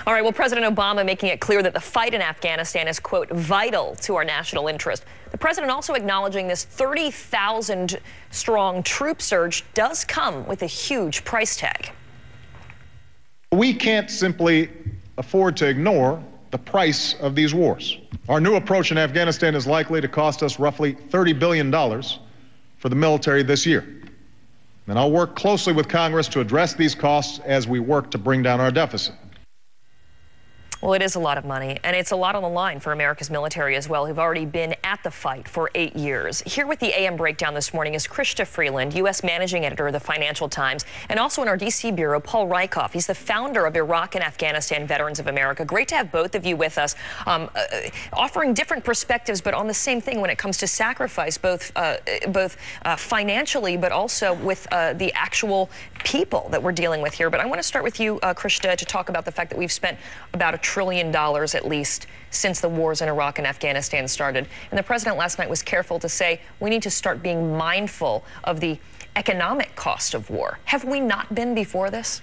All right, well, President Obama making it clear that the fight in Afghanistan is, quote, vital to our national interest. The president also acknowledging this 30,000 strong troop surge does come with a huge price tag. We can't simply afford to ignore the price of these wars. Our new approach in Afghanistan is likely to cost us roughly $30 billion for the military this year. And I'll work closely with Congress to address these costs as we work to bring down our deficit. Well, it is a lot of money, and it's a lot on the line for America's military as well, who've already been at the fight for 8 years. Here with the AM Breakdown this morning is Krista Freeland, U.S. Managing Editor of the Financial Times, and also in our D.C. Bureau, Paul Rieckhoff. He's the founder of Iraq and Afghanistan Veterans of America. Great to have both of you with us, offering different perspectives, but on the same thing when it comes to sacrifice, both financially, but also with the actual people that we're dealing with here. But I want to start with you, Krista, to talk about the fact that we've spent about $1 trillion at least since the wars in Iraq and Afghanistan started. And the president last night was careful to say we need to start being mindful of the economic cost of war. Have we not been before this?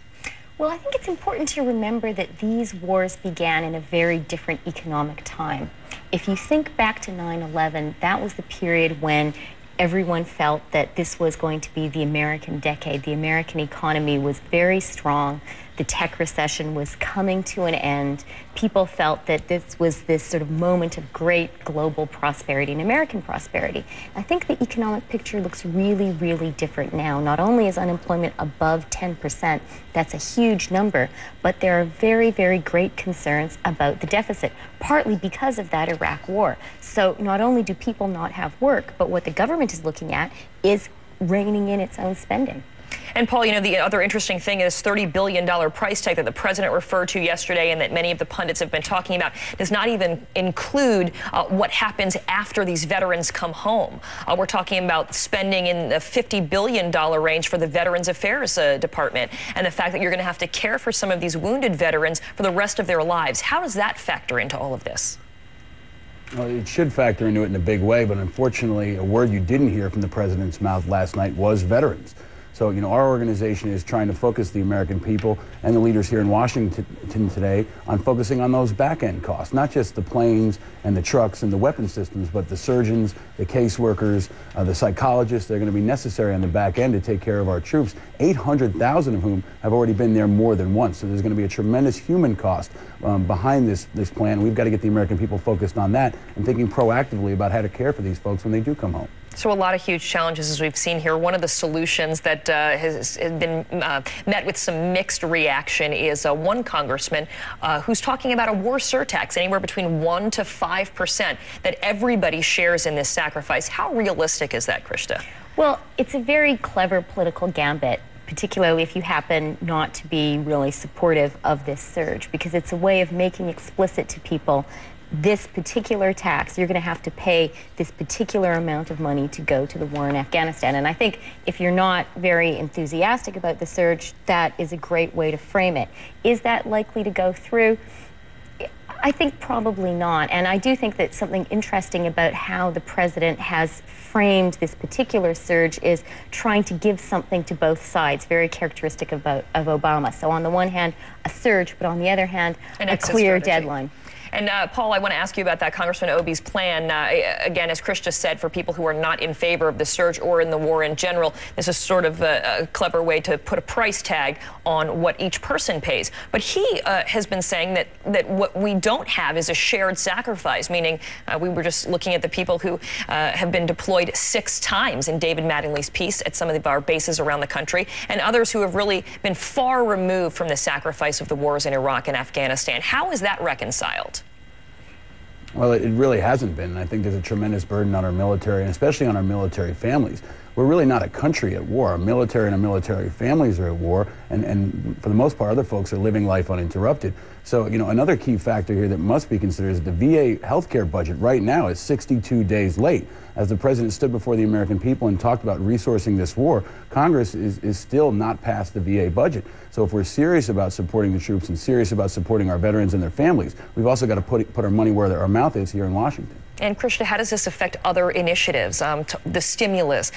Well, I think it's important to remember that these wars began in a very different economic time. If you think back to 9/11, that was the period when everyone felt that this was going to be the American decade. The American economy was very strong. The tech recession was coming to an end. People felt that this was this sort of moment of great global prosperity and American prosperity. I think the economic picture looks really, really different now. Not only is unemployment above 10%, that's a huge number, but there are very, very great concerns about the deficit, partly because of that Iraq war. So not only do people not have work, but what the government is looking at is reining in its own spending. And Paul, you know, the other interesting thing is $30 billion price tag that the president referred to yesterday and that many of the pundits have been talking about does not even include what happens after these veterans come home. We're talking about spending in the $50 billion range for the Veterans Affairs Department and the fact that you're going to have to care for some of these wounded veterans for the rest of their lives. How does that factor into all of this? Well, it should factor into it in a big way, but unfortunately, a word you didn't hear from the president's mouth last night was veterans. So, you know, our organization is trying to focus the American people and the leaders here in Washington today on focusing on those back-end costs, not just the planes and the trucks and the weapon systems, but the surgeons, the caseworkers, the psychologists. They're going to be necessary on the back end to take care of our troops, 800,000 of whom have already been there more than once. So there's going to be a tremendous human cost behind this plan. We've got to get the American people focused on that and thinking proactively about how to care for these folks when they do come home. So a lot of huge challenges, as we've seen here. One of the solutions that has been met with some mixed reaction is one congressman who's talking about a war surtax, anywhere between 1% to 5%, that everybody shares in this sacrifice. How realistic is that, Krista? Well, it's a very clever political gambit, particularly if you happen not to be really supportive of this surge, because it's a way of making explicit to people this particular tax, you're going to have to pay this particular amount of money to go to the war in Afghanistan. And I think if you're not very enthusiastic about the surge, that is a great way to frame it. Is that likely to go through? I think probably not. And I do think that something interesting about how the president has framed this particular surge is trying to give something to both sides, very characteristic of Obama. So on the one hand, a surge, but on the other hand, a clear deadline. And Paul, I want to ask you about that Congressman Obie's plan. Again, as Chris just said, for people who are not in favor of the surge or in the war in general, this is sort of a clever way to put a price tag on what each person pays. But he has been saying that what we don't have is a shared sacrifice, meaning we were just looking at the people who have been deployed 6 times in David Mattingly's piece at some of our bases around the country, and others who have really been far removed from the sacrifice of the wars in Iraq and Afghanistan. How is that reconciled? Well, it really hasn't been. I think there's a tremendous burden on our military, and especially on our military families. We're really not a country at war. Our military and our military families are at war, and for the most part, other folks are living life uninterrupted. So, you know, another key factor here that must be considered is the VA healthcare budget right now is 62 days late. As the president stood before the American people and talked about resourcing this war, Congress is still not past the VA budget. So if we're serious about supporting the troops and serious about supporting our veterans and their families, we've also got to put our money where our mouth is here in Washington. And Krista, how does this affect other initiatives, the stimulus,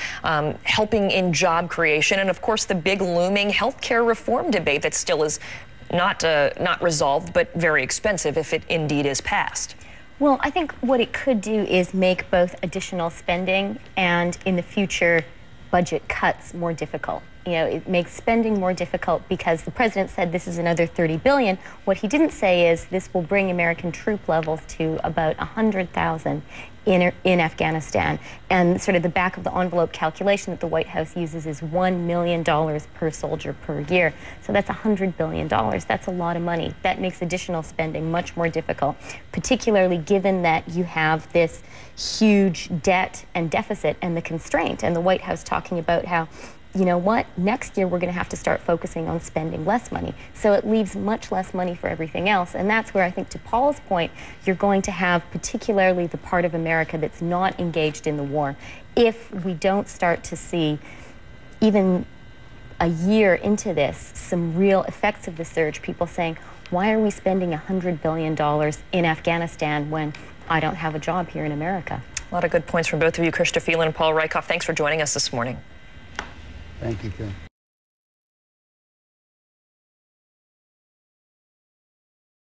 helping in job creation, and of course the big looming health care reform debate that still is not resolved, but very expensive if it indeed is passed. Well, I think what it could do is make both additional spending and, in the future, budget cuts more difficult. You know, it makes spending more difficult because the president said this is another $30 billion. What he didn't say is this will bring American troop levels to about 100,000 in Afghanistan. And sort of the back of the envelope calculation that the White House uses is $1 million per soldier per year. So that's $100 billion. That's a lot of money. That makes additional spending much more difficult, particularly given that you have this huge debt and deficit and the constraint. And the White House talking about how, you know what, next year we're going to have to start focusing on spending less money. So it leaves much less money for everything else. And that's where I think, to Paul's point, you're going to have particularly the part of America that's not engaged in the war. If we don't start to see, even a year into this, some real effects of the surge, people saying, why are we spending $100 billion in Afghanistan when I don't have a job here in America? A lot of good points from both of you, Krista Freeland and Paul Rieckhoff. Thanks for joining us this morning. Thank you, Karen.